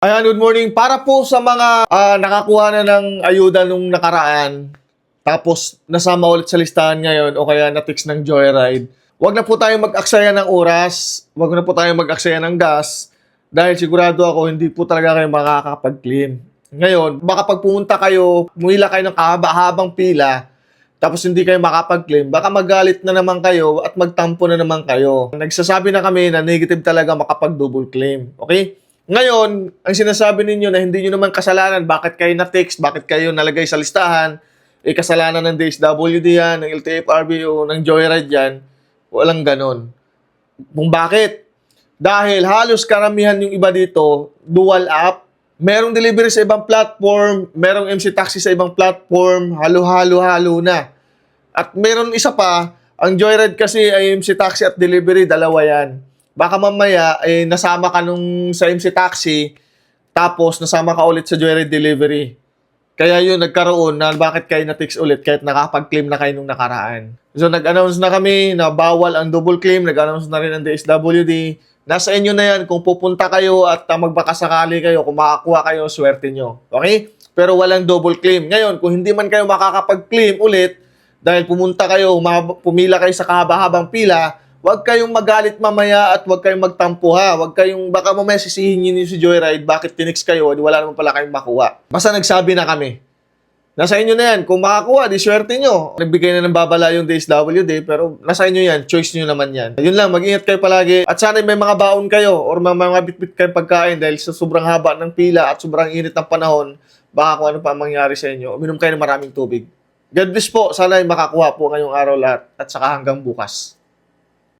Ayan, good morning. Para po sa mga nakakuha na ng ayuda nung nakaraan, tapos nasama ulit sa listahan ngayon o kaya na-text ng Joyride, wag na po tayong mag-aksaya ng oras, wag na po tayong mag-aksaya ng gas, dahil sigurado ako hindi po talaga kayo makakapag-claim. Ngayon, baka pag pumunta kayo, pumila kayo ng kahaba-habang pila, tapos hindi kayo makapag-claim, baka magalit na naman kayo at magtampo na naman kayo. Nagsasabi na kami na negative talaga makapag-double claim. Okay? Ngayon, ang sinasabi ninyo na hindi nyo naman kasalanan, bakit kayo na-text, bakit kayo nalagay sa listahan, kasalanan ng DSWD yan, ng LTFRB o ng Joyride yan, walang ganon. Kung bakit? Dahil halos karamihan yung iba dito, dual app, merong delivery sa ibang platform, merong MC Taxi sa ibang platform, halo-halo-halo na. At meron isa pa, ang Joyride kasi ay MC Taxi at delivery, dalawa yan. Baka mamaya nasama ka nung sa MC Taxi, tapos nasama ka ulit sa Joyride Delivery. Kaya yun, nagkaroon na bakit kayo na-text ulit kahit nakapag-claim na kayo nung nakaraan. So nag-announce na kami na bawal ang double claim, nag-announce na rin ang DSWD. Nasa inyo na yan kung pupunta kayo at magbakasakali kayo, kung makakuha kayo, swerte nyo. Okay? Pero walang double claim. Ngayon, kung hindi man kayo makakapag-claim ulit, dahil pumunta kayo, pumila kayo sa kahaba-habang pila, huwag kayong magalit mamaya at huwag kayong magtampo ha. Huwag kayong, baka mamaya sisihin nyo si Joyride, bakit tinext kayo, wala naman pala kayong makuha. Basta nagsabi na kami. Nasa inyo na yan. Kung makakuha, di swerte nyo. Nagbigay na ng babala yung DSWD, pero nasa inyo yan. Choice nyo naman yan. Yun lang, mag-ingat kayo palagi. At sana may mga baon kayo or mga bit-bit kayong pagkain dahil sa sobrang haba ng pila at sobrang init ng panahon, baka kung ano pa mangyari sa inyo. Uminom kayo ng maraming tubig. God bless po. Sana ay makakuha po ngayong araw lahat at saka hanggang bukas.